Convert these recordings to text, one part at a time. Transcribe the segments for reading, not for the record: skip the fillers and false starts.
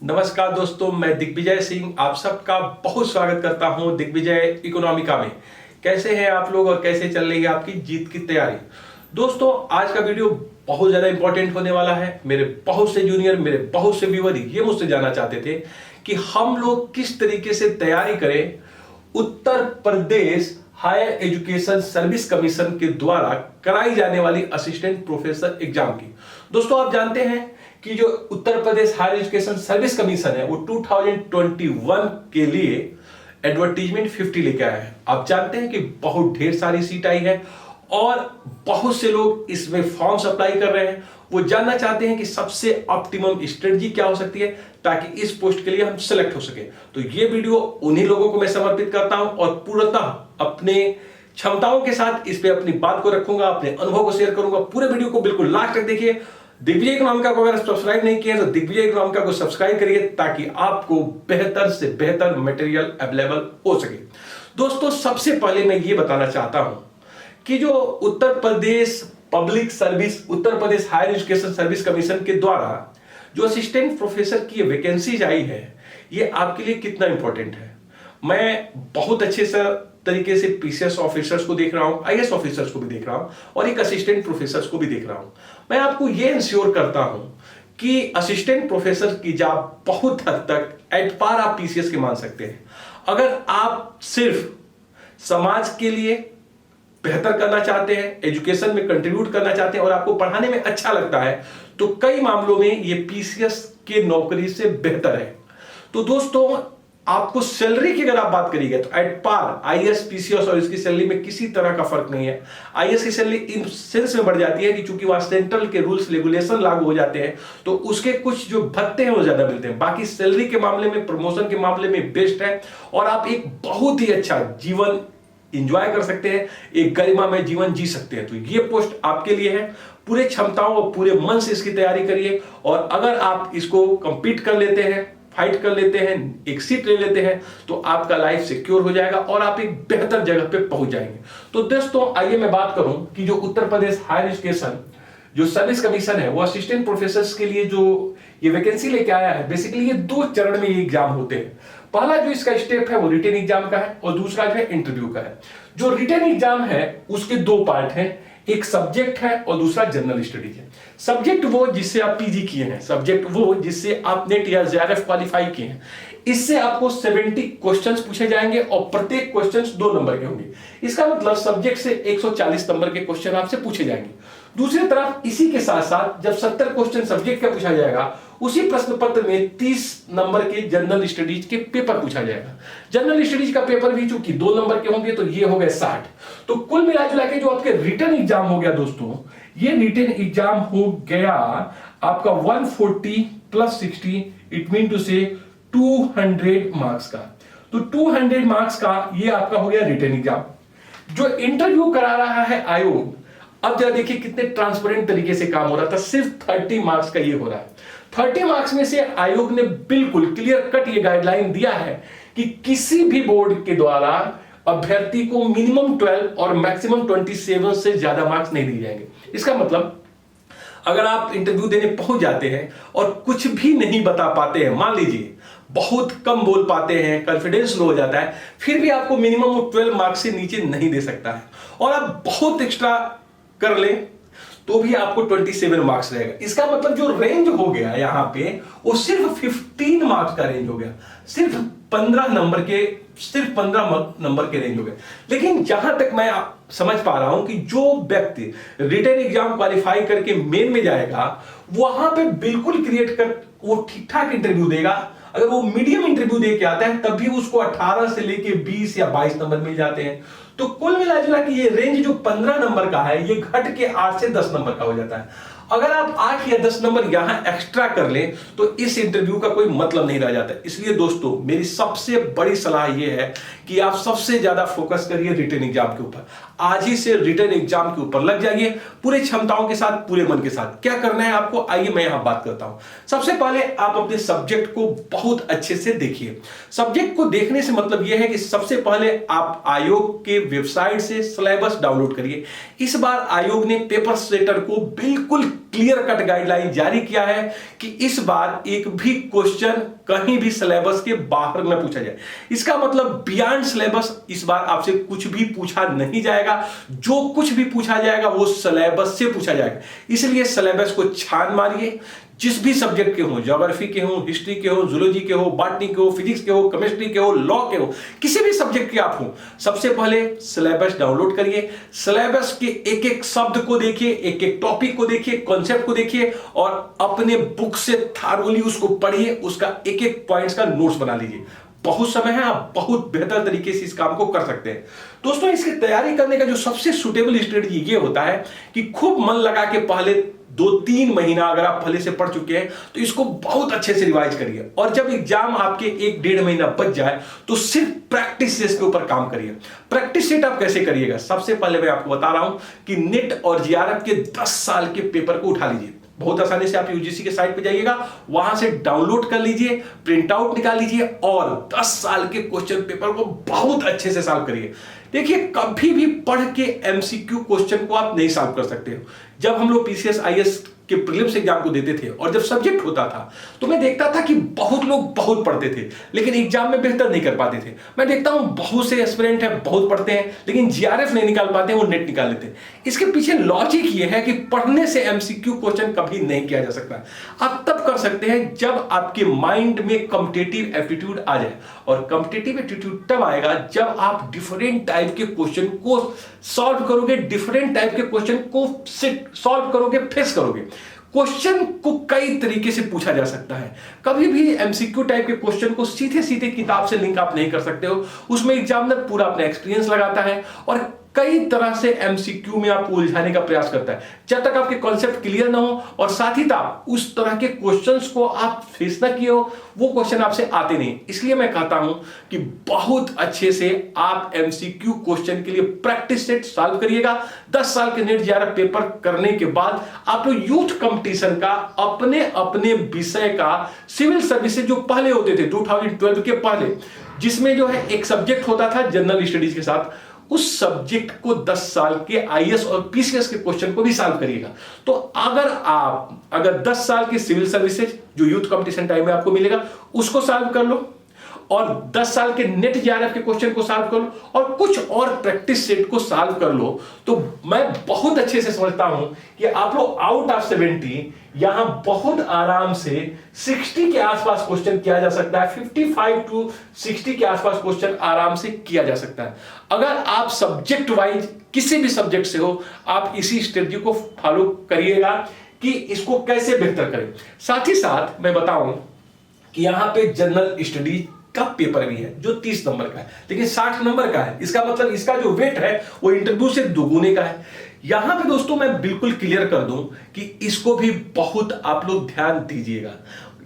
नमस्कार दोस्तों, मैं दिग्विजय सिंह आप सबका बहुत स्वागत करता हूं दिग्विजय इकोनॉमिका में। कैसे हैं आप लोग और कैसे चल रही है आपकी जीत की तैयारी। दोस्तों, आज का वीडियो बहुत ज्यादा इंपॉर्टेंट होने वाला है। मेरे बहुत से जूनियर, मेरे बहुत से व्यूअर ये मुझसे जानना चाहते थे कि हम लोग किस तरीके से तैयारी करें Uttar Pradesh higher education service commission के द्वारा कराई जाने वाली असिस्टेंट प्रोफेसर एग्जाम की। दोस्तों, आप जानते हैं कि जो Uttar Pradesh higher education service commission है वो 2021 के लिए एडवर्टीजमेंट 50 लेके आया है। आप जानते हैं कि बहुत ढेर सारी सीट आई है और बहुत से लोग इसमें फॉर्म्स अप्लाई कर रहे हैं। वो जानना चाहते हैं कि सबसे ऑप्टिमम स्ट्रेटजी क्या हो सकती है ताकि इस पोस्ट के लिए हम सिलेक्ट हो सके। तो ये वीडियो उन्हीं लोगों को मैं समर्पित करता हूं और पूर्णतः अपने क्षमताओं के साथ इस पे अपनी बात को रखूंगा, अपने अनुभव को शेयर करूंगा। पूरे वीडियो को बिल्कुल लास्ट तक देखिए। दिग्विजय इकोनॉमिका को अगर सब्सक्राइब नहीं किया तो दिग्विजय इकोनॉमिका को सब्सक्राइब करिए ताकि आपको बेहतर से बेहतर मटेरियल अवेलेबल हो सके। दोस्तों, सबसे पहले मैं ये बताना चाहता हूं कि जो Uttar Pradesh public service, Uttar Pradesh higher education service commission के द्वारा जो असिस्टेंट प्रोफेसर की वैकेंसीज आई है ये आपके लिए कितना इंपॉर्टेंट है। मैं बहुत अच्छे से तरीके से पीसीएस ऑफिसर्स को देख रहा हूं, आईएएस ऑफिसर्स को भी देख रहा हूं और एक असिस्टेंट प्रोफेसर्स को भी देख रहा हूं। मैं आपको यह इंश्योर करता हूं कि असिस्टेंट प्रोफेसर की जॉब बहुत हद तक एट पार आप पीसीएस के मान सकते हैं। अगर आप सिर्फ समाज के लिए बेहतर करना चाहते हैं, एजुकेशन में कंट्रीब्यूट करना चाहते हैं और आपको पढ़ाने में अच्छा लगता है तो कई मामलों में ये पीसीएस के नौकरी से बेहतर है। तो दोस्तों, आपको सैलरी की अगर आप बात करिएगा तो एट पार आईएएस, पीसीएस और इसकी सैलरी में किसी तरह का फर्क नहीं है। आईएएस की सैलरी इन सेंस में बढ़ जाती है कि चूंकि वहां सेंट्रल के रूल्स रेगुलेशन लागू हो जाते हैं तो उसके कुछ जो भत्ते हैं वो ज्यादा मिलते हैं। बाकी सैलरी के मामले में, प्रमोशन के मामले में बेस्ट है और आप एक बहुत ही अच्छा जीवन एंजॉय कर सकते हैं, एक गरिमा में जीवन जी सकते हैं। तो ये पोस्ट आपके लिए है। पूरे क्षमताओं और पूरे मन से इसकी तैयारी करिए और अगर आप इसको कंपीट कर लेते हैं, फाइट कर लेते हैं, एक सीट ले लेते हैं तो आपका लाइफ सिक्योर हो जाएगा और आप एक बेहतर जगह पे पहुंच जाएंगे। तो दोस्तों, आइए मैं बात करूं कि जो उत्तर प्रदेश हायर एजुकेशन जो सर्विस कमीशन है वो असिस्टेंट प्रोफेसर्स के लिए जो ये वैकेंसी लेके आया है, बेसिकली ये 2 चरण में ये एग्जाम होते हैं। पहला जो इसका स्टेप है वो रिटन एग्जाम का है और दूसरा जो है इंटरव्यू का है। जो रिटन एग्जाम है उसके 2 पार्ट हैं, एक सब्जेक्ट है और दूसरा जनरल स्टडीज है। सब्जेक्ट वो जिससे आप पीजी किए हैं, सब्जेक्ट वो जिससे आप नेट या जेआरएफ क्वालिफाई किए हैं। इससे आपको 70 क्वेश्चंस पूछे जाएंगे और प्रत्येक क्वेश्चंस 2 नंबर के होंगे। इसका मतलब सब्जेक्ट से 140 नंबर के क्वेश्चन आपसे पूछे जाएंगे। दूसरी तरफ इसी के साथ साथ जब 70 क्वेश्चन सब्जेक्ट का पूछा जाएगा उसी प्रश्न पत्र में 30 नंबर के जनरल स्टडीज के पेपर पूछा जाएगा। जनरल स्टडीज का पेपर भी चूंकि 2 नंबर के होंगे तो ये हो गए 60। तो कुल मिला के जो आपके रिटन एग्जाम हो गया दोस्तों, ये रिटन एग्जाम हो गया आपका 140 + 60, इट मीन टू से 200 मार्क्स का। तो 200 मार्क्स का ये आपका हो गया रिटन एग्जाम। जो इंटरव्यू करा रहा है आयोग, अब जरा देखिए कितने ट्रांसपेरेंट तरीके से काम हो रहा था। सिर्फ 30 मार्क्स का ये हो रहा है। 30 मार्क्स में से आयोग ने बिल्कुल क्लियर कट ये गाइडलाइन दिया है कि किसी भी बोर्ड के द्वारा अभ्यर्थी को मिनिमम 12 और मैक्सिमम 27 से ज्यादा मार्क्स नहीं दिए जाएंगे। इसका मतलब अगर आप इंटरव्यू देने पहुंच जाते हैं और कुछ भी नहीं बता पाते हैं, मान लीजिए बहुत कम बोल पाते हैं, कॉन्फिडेंस लो हो जाता है, फिर भी आपको मिनिमम 12 मार्क्स से नीचे नहीं दे सकता है और आप बहुत एक्स्ट्रा कर ले तो भी आपको 27 मार्क्स रहेगा। इसका मतलब जो रेंज हो गया यहां पे वो सिर्फ 15 मार्क्स का रेंज हो गया, सिर्फ 15 नंबर के रेंज हो गए। लेकिन जहां तक मैं समझ पा रहा हूं कि जो व्यक्ति रिटन एग्जाम क्वालिफाई करके मेन में जाएगा वहां पे बिल्कुल क्रिएट कर वो ठीक ठाक इंटरव्यू देगा। अगर वो मीडियम इंटरव्यू दे के आता है तब भी उसको 18 से लेके 20 या 22 नंबर मिल जाते हैं। तो कुल मिला के ये रेंज जो 15 नंबर का है ये घट के 8 से 10 नंबर का हो जाता है। अगर आप 8 या 10 नंबर यहां एक्स्ट्रा कर लें तो इस इंटरव्यू का कोई मतलब नहीं रह जाता। इसलिए दोस्तों, मेरी सबसे बड़ी सलाह यह है कि आप सबसे ज्यादा फोकस करिए रिटन एग्जाम के ऊपर। आज ही से रिटन एग्जाम के ऊपर लग जाइए पूरे क्षमताओं के साथ, पूरे मन के साथ। क्या करना है आपको, आइए मैं यहां बात करता हूं। सबसे पहले आप अपने सब्जेक्ट को बहुत अच्छे से देखिए। सब्जेक्ट को देखने से मतलब यह है कि सबसे पहले आप आयोग के वेबसाइट से सिलेबस डाउनलोड करिए। इस बार आयोग ने पेपर सेटर को बिल्कुल क्लियर कट गाइडलाइन जारी किया है कि इस बार एक भी क्वेश्चन कहीं भी सिलेबस के बाहर न पूछा जाए। इसका मतलब बियॉन्ड सिलेबस इस बार आपसे कुछ भी पूछा नहीं जाएगा। जो कुछ भी पूछा जाएगा वो सिलेबस से पूछा जाएगा। इसलिए सिलेबस को छान मारिए। जिस भी सब्जेक्ट के हो, ज्योग्राफी के हो, हिस्ट्री के हो, जूलॉजी के हो, बॉटनी के हो, फिजिक्स के हो, केमिस्ट्री के हो, लॉ के हो, किसी भी सब्जेक्ट के आप हो, सबसे पहले सिलेबस डाउनलोड करिए। सिलेबस के एक एक शब्द को देखिए, एक एक टॉपिक को देखिए, कॉन्सेप्ट को देखिए और अपने बुक से थारोली उसको पढ़िए। उसका एक एक पॉइंट्स का नोट्स बना लीजिए। बहुत समय है, आप बहुत बेहतर तरीके से इस काम को कर सकते हैं। दोस्तों, इसकी तैयारी करने का जो सबसे सुटेबल स्ट्रेटजी ये होता है कि खूब मन लगा के पहले 2-3 महीना अगर आप पहले से पढ़ चुके हैं तो इसको बहुत अच्छे से रिवाइज करिए और जब एग्जाम आपके 1-1.5 महीना बच जाए तो सिर्फ प्रैक्टिस सेट के ऊपर काम करिए। प्रैक्टिस सेट आप कैसे करिएगा? सबसे पहले मैं आपको बता रहा हूं कि नेट और जीआरएफ के 10 साल के पेपर को उठा लीजिए। बहुत आसानी से आप यूजीसी के साइट पे जाइएगा, वहां से डाउनलोड कर लीजिए, प्रिंट आउट निकाल लीजिए और 10 साल के क्वेश्चन पेपर को बहुत अच्छे से सॉल्व करिए। देखिए, कभी भी पढ़ के एमसीक्यू क्वेश्चन को आप नहीं सॉल्व कर सकते हो। जब हम लोग पीसीएस आईएएस के प्रीलिम्स एग्जाम को देते थे और जब सब्जेक्ट होता था तो मैं देखता था कि बहुत लोग बहुत पढ़ते थे लेकिन एग्जाम में बेहतर नहीं कर पाते थे। मैं देखता हूं बहुत से एस्पिरेंट हैं, बहुत पढ़ते हैं लेकिन जीआरएफ नहीं निकाल पाते, वो नेट निकाल लेते हैं। इसके पीछे लॉजिक ये है कि पढ़ने से एमसीक्यू क्वेश्चन कभी नहीं किया जा सकता। आप तब कर सकते हैं जब आपके माइंड में कॉम्पिटिटिव एप्टीट्यूड आ जाए और कॉम्पिटिटिव एप्टीट्यूड तब आएगा जब आप डिफरेंट टाइप के क्वेश्चन को सॉल्व करोगे, डिफरेंट टाइप के क्वेश्चन को सॉल्व करोगे, फेस करोगे। क्वेश्चन को कई तरीके से पूछा जा सकता है। कभी भी एमसीक्यू टाइप के क्वेश्चन को सीधे सीधे किताब से लिंक आप नहीं कर सकते हो। उसमें एग्जामिनर पूरा अपना एक्सपीरियंस लगाता है और कई तरह से एमसीक्यू में आपको उलझाने का प्रयास करता है जब तक आपके कॉन्सेप्ट क्लियर ना हो और साथ ही साथ उस तरह के क्वेश्चंस को आप फेस ना किए हो, वो क्वेश्चन आपसे आते नहीं। इसलिए मैं कहता हूं कि बहुत अच्छे से आप एमसीक्यू क्वेश्चन के लिए प्रैक्टिस सेट सॉल्व करिएगा। 10 साल के नेट जीआरएफ पेपर करने के बाद आप लोग यूथ कंपटीशन का अपने अपने विषय का सिविल सर्विसेज जो पहले होते थे 2012 के पहले, जिसमें जो है एक सब्जेक्ट होता था जनरल स्टडीज के साथ, उस सब्जेक्ट को 10 साल के आईएएस और पीसीएस के क्वेश्चन को भी सॉल्व करिएगा। तो अगर 10 साल की सिविल सर्विसेज जो यूथ कंपटीशन टाइम में आपको मिलेगा उसको सॉल्व कर लो और 10 साल के नेट जीआरएफ के क्वेश्चन को सॉल्व कर लो और कुछ और प्रैक्टिस सेट को सॉल्व कर लो, तो मैं बहुत अच्छे से समझता हूं कि आप लोग आउट ऑफ 70 यहां बहुत आराम से 60 के आसपास क्वेश्चन किया जा सकता है। 55 to 60 के आसपास क्वेश्चन आराम से किया जा सकता है। अगर आप सब्जेक्ट वाइज किसी भी सब्जेक्ट से हो, आप इसी स्ट्रेटजी को फॉलो करिएगा कि इसको कैसे बेहतर करें। साथ ही साथ मैं बताऊं कि यहां पे जनरल स्टडीज का पेपर भी है जो 30 नंबर का है लेकिन 60 नंबर का है। इसका मतलब इसका जो वेट है वो इंटरव्यू से दोगुने का है। यहां पे दोस्तों मैं बिल्कुल क्लियर कर दूं कि इसको भी बहुत आप लोग ध्यान दीजिएगा।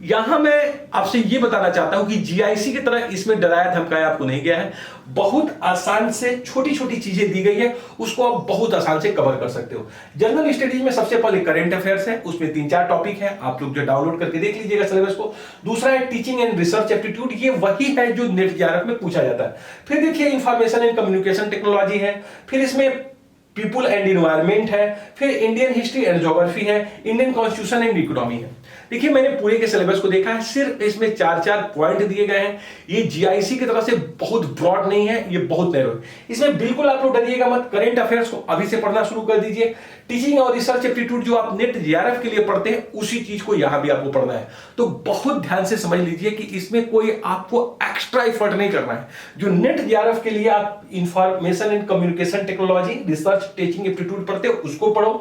यहां मैं आपसे ये बताना चाहता हूं कि जीआईसी की तरह इसमें डराया धमकाया आपको नहीं गया है। बहुत आसान से छोटी छोटी चीजें दी गई है, उसको आप बहुत आसान से कवर कर सकते हो। जनरल स्टडीज में सबसे पहले करंट अफेयर्स है, उसमें 3-4 टॉपिक है, आप लोग जो डाउनलोड करके देख लीजिएगा सिलेबस को। दूसरा है टीचिंग एंड रिसर्च एप्टीट्यूड, ये वही है जो नेट जीआरएफ में पूछा जाता है। फिर देखिए इंफॉर्मेशन एंड कम्युनिकेशन टेक्नोलॉजी है, फिर इसमें पीपुल एंड इन्वायरमेंट है, फिर इंडियन हिस्ट्री एंड ज्योग्राफी है, इंडियन कॉन्स्टिट्यूशन एंड इकोनॉमी है। देखिए मैंने पूरे के सिलेबस को देखा है, सिर्फ इसमें 4-4 पॉइंट दिए गए हैं। ये जीआईसी की तरफ से बहुत ब्रॉड नहीं है, ये बहुत नैरो है। इसमें बिल्कुल आप लोग डरिएगा मत। करंट अफेयर्स को अभी से पढ़ना शुरू कर दीजिए। टीचिंग और रिसर्च एप्टीट्यूड जो आप नेट जीआरएफ के लिए पढ़ते हैं उसी चीज को यहां भी आपको पढ़ना है। तो बहुत ध्यान से समझ लीजिए कि इसमें कोई आपको एक्स्ट्रा एफर्ट नहीं करना है। जो नेट जीआरएफ के लिए आप information and communication technology, research, teaching aptitude पढ़ते हो उसको पढ़ो।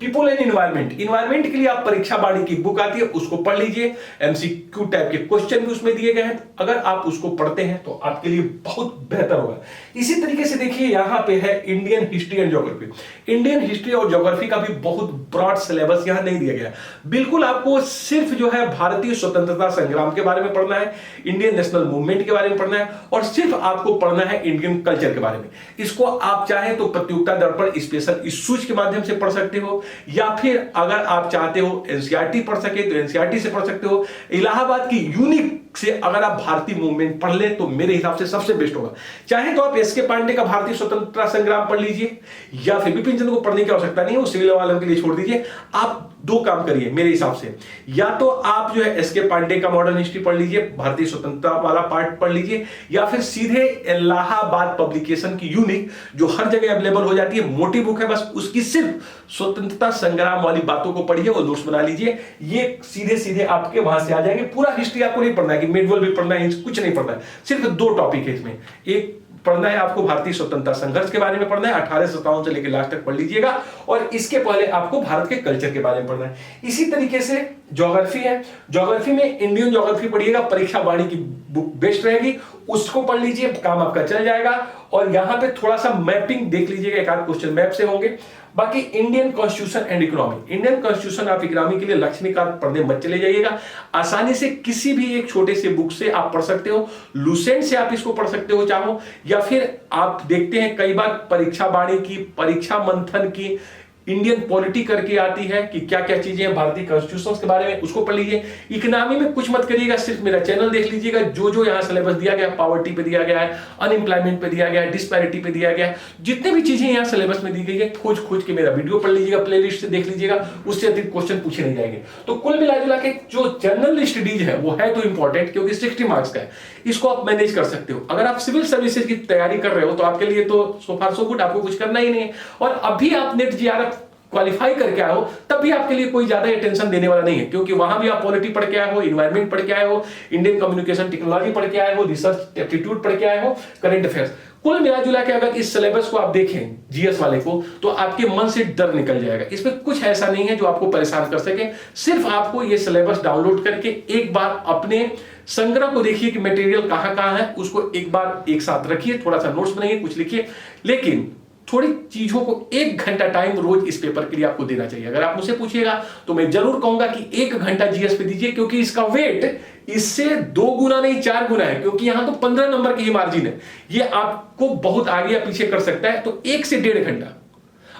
पीपुल एंड इन्वायरमेंट के लिए आप परीक्षा बाड़ी की बुक आती है उसको पढ़ लीजिए। एमसीक्यू टाइप के क्वेश्चन भी उसमें दिए गए हैं, अगर आप उसको पढ़ते हैं तो आपके लिए बहुत बेहतर होगा। इसी तरीके से देखिए यहां पे है Indian history and geography. Indian history और ज्योग्राफी का भी बहुत ब्रॉड सिलेबस यहां नहीं दिया गया। बिल्कुल आपको सिर्फ जो है भारतीय स्वतंत्रता संग्राम के बारे में पढ़ना है, इंडियन नेशनल मूवमेंट के बारे में पढ़ना है और सिर्फ आपको पढ़ना है इंडियन कल्चर के बारे में। इसको आप चाहे तो प्रतियोगिता दर्पण स्पेशल इश्यूज के माध्यम से पढ़ सकते हो या फिर अगर आप चाहते हो एनसीईआरटी पढ़ सके तो एनसीईआरटी से पढ़ सकते हो। इलाहाबाद की यूनिक से अगर आप भारतीय मूवमेंट पढ़ ले तो मेरे हिसाब से सबसे बेस्ट होगा। चाहे तो आप एसके पांडे का भारतीय स्वतंत्रता संग्राम पढ़ लीजिए या फिर विपिन चंद्र को पढ़ने की आवश्यकता नहीं है, वो सिविल वालों के लिए छोड़ दीजिए। आप दो काम करिए मेरे हिसाब से, या तो आप जो है एसके पांडे का मॉडर्न हिस्ट्री पढ़ लीजिए, भारतीय स्वतंत्रता वाला पार्ट पढ़ लीजिए, या फिर सीधे इलाहाबाद पब्लिकेशन की यूनिक जो हर जगह अवेलेबल हो जाती है, मोटी बुक है, बस उसकी सिर्फ स्वतंत्रता संग्राम वाली बातों को पढ़िए और नोट्स बना लीजिए। ये सीधे सीधे आपके वहां से आ जाएंगे। पूरा हिस्ट्री आपको नहीं पढ़ना है कि मेडवल भी पढ़ना है, कुछ नहीं पढ़ना है, सिर्फ दो टॉपिक है इसमें। एक पढ़ना है आपको भारतीय स्वतंत्रता संघर्ष के बारे में पढ़ना है, 1857 से लेकर लास्ट तक पढ़ लीजिएगा, और इसके पहले आपको भारत के कल्चर के बारे में पढ़ना है। इसी तरीके से ज्योग्राफी है, ज्योग्राफी में इंडियन ज्योग्राफी पढ़िएगा, परीक्षा वाणी की बुक बेस्ट रहेगी, उसको पढ़ लीजिए, काम आपका चल जाएगा। और यहां पे थोड़ा सा मैपिंग देख लीजिएगा, एक आध क्वेश्चन मैप से होंगे। बाकी Indian constitution and economy, Indian constitution of economy के लिए लक्ष्मीकांत पढ़ने मत चले जाइएगा, आसानी से किसी भी एक छोटे से बुक से आप पढ़ सकते हो, लुसेंट से आप इसको पढ़ सकते हो चाहो, या फिर आप देखते हैं कई बार परीक्षा वाणी की, परीक्षा मंथन की इंडियन पॉलिटी करके आती है कि क्या क्या चीजें हैं भारतीय कॉन्स्टिट्यूशन के बारे में, उसको पढ़ लीजिए। इकोनॉमी में कुछ मत करिएगा, सिर्फ मेरा चैनल देख लीजिएगा, जो जो यहाँ सिलेबस दिया गया है, पॉवर्टी पे दिया गया है, अनएम्प्लॉयमेंट पे दिया गया है, डिस्पैरिटी पे दिया गया है, जितने भी चीजें यहाँ सिलेबस में दी गई है, खोज खोज के मेरा वीडियो पढ़ लीजिएगा, प्लेलिस्ट से देख लीजिएगा, उससे अधिक क्वेश्चन पूछे नहीं जाएंगे। तो कुल मिला के जो जनरल स्टडीज है वो है तो इंपॉर्टेंट, क्योंकि 60 मार्क्स का है, इसको आप मैनेज कर सकते हो। अगर आप सिविल सर्विसेज की तैयारी कर रहे हो तो आपके लिए तो सो फार सो गुड, आपको कुछ करना ही नहीं है। और अभी आप नेट जीआरएफ क्वालिफाई करके आए हो तब भी आपके लिए कोई ज्यादा टेंशन देने वाला नहीं है, क्योंकि वहां भी आप पॉलिटी पढ़ के आए हो, इन्वायरमेंट पढ़ के आए हो, इंडियन कम्युनिकेशन टेक्नोलॉजी पढ़ के आए हो, रिसर्च एप्टीट्यूड पढ़ के आए हो, करंट अफेयर्स। कुल मिला जुला के अगर इस सिलेबस को आप देखें जीएस वाले को, तो आपके मन से डर निकल जाएगा। इसमें कुछ ऐसा नहीं है जो आपको परेशान कर सके, सिर्फ आपको ये सिलेबस डाउनलोड करके एक बार अपने संग्रह को देखिए कि मटेरियल कहां कहां है, उसको एक बार एक साथ रखिए, थोड़ा सा नोट्स बनाइए, कुछ लिखिए, लेकिन थोड़ी चीजों को 1 घंटा टाइम रोज इस पेपर के लिए आपको देना चाहिए। अगर आप मुझसे पूछिएगा तो मैं जरूर कहूंगा कि 1 घंटा जीएस पे दीजिए, क्योंकि इसका वेट इससे 2 गुना नहीं 4 गुना है, क्योंकि यहां तो 15 नंबर की ही मार्जिन है, ये आपको बहुत आगे या पीछे कर सकता है। तो 1 से 1.5 घंटा,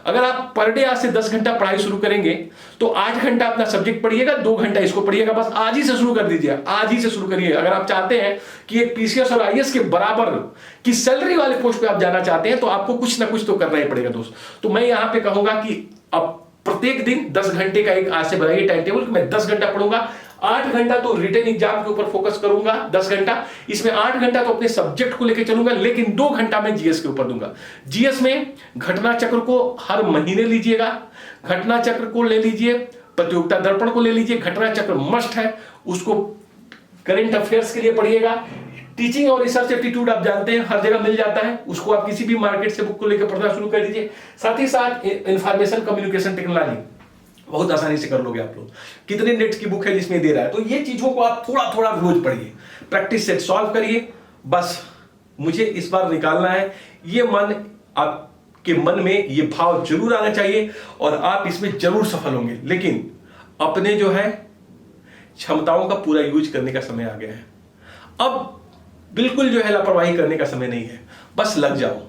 अगर आप पर डे आज से 10 घंटा पढ़ाई शुरू करेंगे तो 8 घंटा अपना सब्जेक्ट पढ़िएगा, 2 घंटा इसको पढ़िएगा, बस आज ही से शुरू कर दीजिए, आज ही से शुरू करिए। अगर आप चाहते हैं कि एक पीसीएस और आईएएस के बराबर की सैलरी वाले पोस्ट पे आप जाना चाहते हैं तो आपको कुछ ना कुछ तो करना ही पड़ेगा दोस्त। तो मैं यहां पे कहूंगा कि अब प्रत्येक दिन 10 घंटे का एक आज से बनाइए टाइम टेबल, मैं 10 घंटा पढ़ूंगा, 8 घंटा तो रिटन एग्जाम के ऊपर फोकस करूंगा, 10 घंटा इसमें 8 घंटा तो अपने सब्जेक्ट को लेकर चलूंगा, लेकिन 2 घंटा मैं जीएस के ऊपर दूंगा। जीएस में घटना चक्र को हर महीने लीजिएगा, घटना चक्र को ले लीजिए, प्रतियोगिता दर्पण को ले लीजिए, घटना चक्र मस्ट है, उसको करंट अफेयर्स के लिए पढ़िएगा। टीचिंग और रिसर्च एप्टीट्यूड आप जानते हैं हर जगह मिल जाता है, उसको आप किसी भी मार्केट से बुक को लेकर पढ़ना शुरू कर दीजिए। साथ ही साथ इंफॉर्मेशन कम्युनिकेशन टेक्नोलॉजी बहुत आसानी से कर लोगे आप लोग। कितने नेट की बुक है जिसमें दे रहा है, तो ये चीजों को आप थोड़ा थोड़ा रोज पढ़िए, प्रैक्टिस सेट सॉल्व करिए। बस मुझे इस बार निकालना है, ये मन आपके मन में ये भाव जरूर आना चाहिए और आप इसमें जरूर सफल होंगे। लेकिन अपने जो है क्षमताओं का पूरा यूज करने का समय आ गया है। अब बिल्कुल जो है लापरवाही करने का समय नहीं है, बस लग जाओ,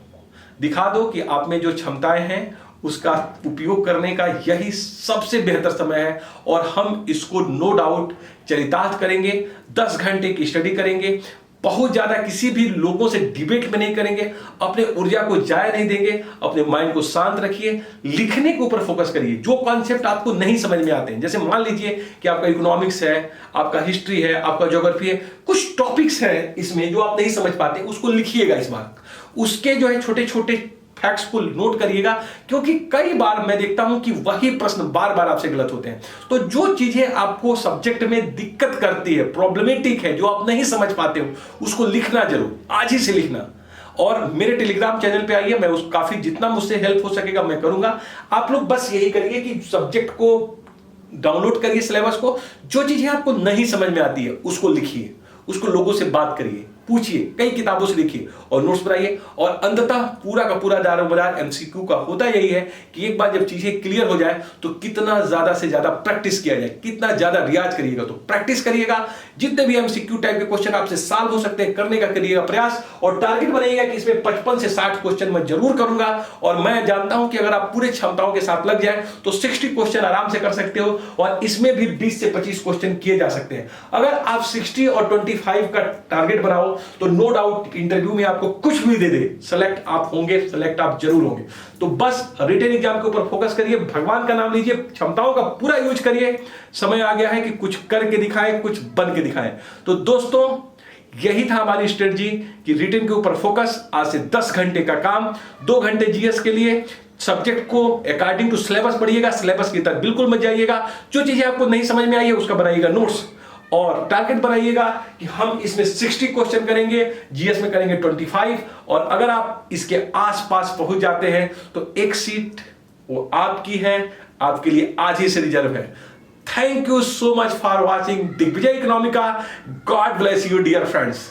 दिखा दो कि आप में जो क्षमताएं हैं उसका उपयोग करने का यही सबसे बेहतर समय है। और हम इसको नो डाउट चरितार्थ करेंगे, 10 घंटे की स्टडी करेंगे, बहुत ज्यादा किसी भी लोगों से डिबेट में नहीं करेंगे, अपने ऊर्जा को जाया नहीं देंगे, अपने माइंड को शांत रखिए, लिखने के ऊपर फोकस करिए। जो कॉन्सेप्ट आपको नहीं समझ में आते हैं, जैसे मान लीजिए कि आपका इकोनॉमिक्स है, आपका हिस्ट्री है, आपका ज्योग्राफी है, कुछ टॉपिक्स हैं इसमें जो आप नहीं समझ पाते, उसको लिखिएगा इस बार, उसके जो है छोटे छोटे फैक्ट्स को नोट करिएगा, क्योंकि कई बार मैं देखता हूं कि वही प्रश्न बार बार आपसे गलत होते हैं। तो जो चीजें आपको सब्जेक्ट में दिक्कत करती है, प्रॉब्लमेटिक है, जो आप नहीं समझ पाते हो, उसको लिखना जरूर, आज ही से लिखना। और मेरे टेलीग्राम चैनल पे आइए, मैं उस काफी जितना मुझसे हेल्प हो सकेगा मैं करूंगा। आप लोग बस यही करिए कि सब्जेक्ट को डाउनलोड करिए, सिलेबस को, जो चीजें आपको नहीं समझ में आती है उसको लिखिए, उसको लोगों से बात करिए, पूछिए, कई किताबों से लिखिए और नोट्स बनाइए। और अंततः पूरा का पूरा दारोमदार एमसीक्यू का होता यही है कि एक बार जब चीजें क्लियर हो जाए तो कितना ज्यादा से ज्यादा प्रैक्टिस किया जाए, कितना ज्यादा रियाज करिएगा, तो प्रैक्टिस करिएगा। जितने भी एमसीक्यू टाइप के क्वेश्चन आपसे सॉल्व हो सकते हैं करने का करिएगा प्रयास, और टारगेट बनाइएगा कि इसमें 55 से 60 क्वेश्चन मैं जरूर करूंगा। और मैं जानता हूं कि अगर आप पूरे क्षमताओं के साथ लग जाए तो 60 क्वेश्चन आराम से कर सकते हो, और इसमें भी 20 से 25 क्वेश्चन किए जा सकते हैं। अगर आप 60 और 25 का टारगेट बनाओ तो नो डाउट इंटरव्यू में आपको कुछ भी दे दे, सेलेक्ट आप होंगे, सेलेक्ट आप जरूर होंगे। तो बस रिटन एग्जाम के ऊपर फोकस करिए, भगवान का नाम लीजिए, क्षमताओं का पूरा यूज करिए। समय आ गया है कि कुछ करके दिखाएं, कुछ बन के दिखाएं। तो दोस्तों यही था हमारी स्ट्रेटजी कि रिटन के ऊपर फोकस। आज से 10 घंटे का काम, 2 घंटे जीएस के लिए। सब्जेक्ट को अकॉर्डिंग टू सिलेबस पढ़िएगा, सिलेबस की तरफ बिल्कुल मत जाइएगा। जो चीजें आपको नहीं समझ में आई है उसका बनाइएगा नोट्स, और टारगेट बनाइएगा कि हम इसमें 60 क्वेश्चन करेंगे, जीएस में करेंगे 25। और अगर आप इसके आसपास पहुंच जाते हैं तो एक सीट वो आपकी है, आपके लिए आज ही से रिजर्व है। Thank you so much for watching Digvijay Economica. God bless you dear friends.